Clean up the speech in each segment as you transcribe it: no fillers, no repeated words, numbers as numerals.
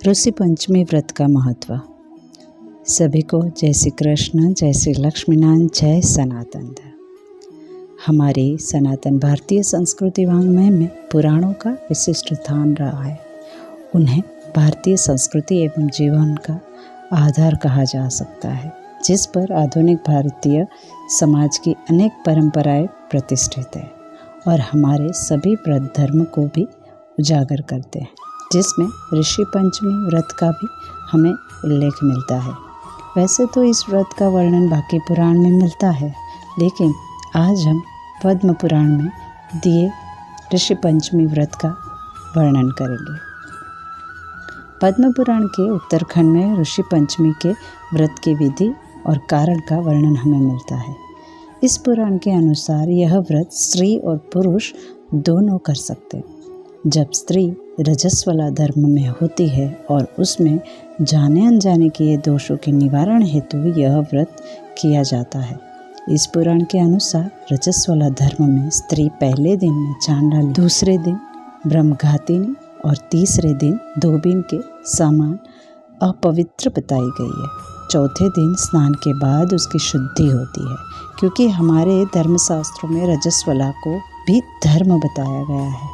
ऋषि पंचमी व्रत का महत्व। सभी को जय श्री कृष्ण, जय श्री लक्ष्मीनारायण, जय सनातन धर्म। हमारी सनातन भारतीय संस्कृति वाङ्मय में पुराणों का विशिष्ट स्थान रहा है। उन्हें भारतीय संस्कृति एवं जीवन का आधार कहा जा सकता है, जिस पर आधुनिक भारतीय समाज की अनेक परंपराएं प्रतिष्ठित है और हमारे सभी व्रत धर्म को भी उजागर करते हैं, जिसमें ऋषि पंचमी व्रत का भी हमें उल्लेख मिलता है। वैसे तो इस व्रत का वर्णन बाकी पुराण में मिलता है, लेकिन आज हम पद्म पुराण में दिए ऋषि पंचमी व्रत का वर्णन करेंगे। पद्म पुराण के उत्तरखंड में ऋषि पंचमी के व्रत की विधि और कारण का वर्णन हमें मिलता है। इस पुराण के अनुसार यह व्रत स्त्री और पुरुष दोनों कर सकते हैं। जब स्त्री रजस्वला धर्म में होती है और उसमें जाने अनजाने किए दोषों के निवारण हेतु यह व्रत किया जाता है। इस पुराण के अनुसार रजस्वला धर्म में स्त्री पहले दिन में चांडाली, दूसरे दिन ब्रह्मघातिनी और तीसरे दिन धोबिन के समान अपवित्र बताई गई है। चौथे दिन स्नान के बाद उसकी शुद्धि होती है, क्योंकि हमारे धर्मशास्त्रों में रजस्वला को भी धर्म बताया गया है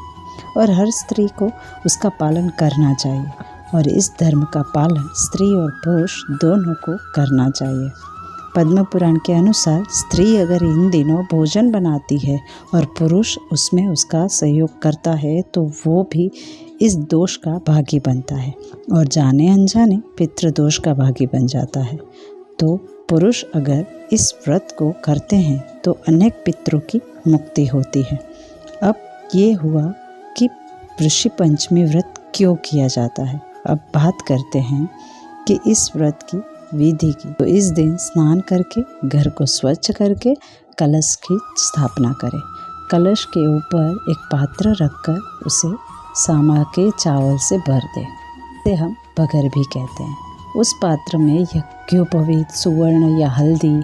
और हर स्त्री को उसका पालन करना चाहिए और इस धर्म का पालन स्त्री और पुरुष दोनों को करना चाहिए। पद्म पुराण के अनुसार स्त्री अगर इन दिनों भोजन बनाती है और पुरुष उसमें उसका सहयोग करता है तो वो भी इस दोष का भागी बनता है और जाने अनजाने पितृदोष का भागी बन जाता है। तो पुरुष अगर इस व्रत को करते हैं तो अनेक पितरों की मुक्ति होती है। अब ये हुआ कि ऋषि पंचमी व्रत क्यों किया जाता है। अब बात करते हैं कि इस व्रत की विधि की। तो इस दिन स्नान करके घर को स्वच्छ करके कलश की स्थापना करें। कलश के ऊपर एक पात्र रखकर उसे सामा के चावल से भर दें। इसे हम बगर भी कहते हैं। उस पात्र में यज्ञोपवीत सुवर्ण या हल्दी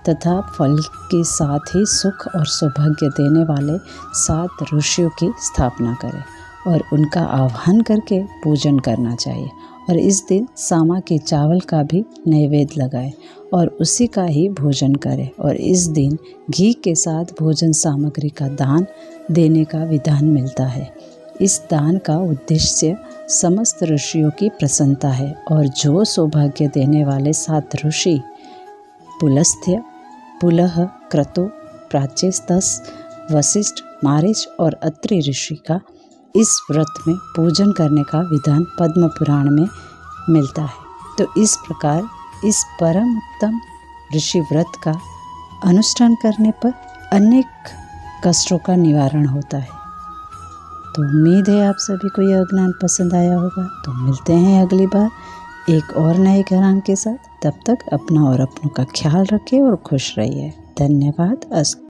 तथा फल के साथ ही सुख और सौभाग्य देने वाले 7 ऋषियों की स्थापना करें और उनका आह्वान करके पूजन करना चाहिए। और इस दिन सामा के चावल का भी नैवेद्य लगाएं और उसी का ही भोजन करें। और इस दिन घी के साथ भोजन सामग्री का दान देने का विधान मिलता है। इस दान का उद्देश्य समस्त ऋषियों की प्रसन्नता है और जो सौभाग्य देने वाले 7 ऋषि पुलस्त्य, पुलह, क्रतु, प्राचेस्तस, वशिष्ठ, मारीच और अत्रि ऋषि का इस व्रत में पूजन करने का विधान पद्म पुराण में मिलता है। तो इस प्रकार इस परम उत्तम ऋषि व्रत का अनुष्ठान करने पर अनेक कष्टों का निवारण होता है। तो उम्मीद है आप सभी को यह ज्ञान पसंद आया होगा। तो मिलते हैं अगली बार एक और नए ज्ञान के साथ। तब तक अपना और अपनों का ख्याल रखें और खुश रहिए। धन्यवाद।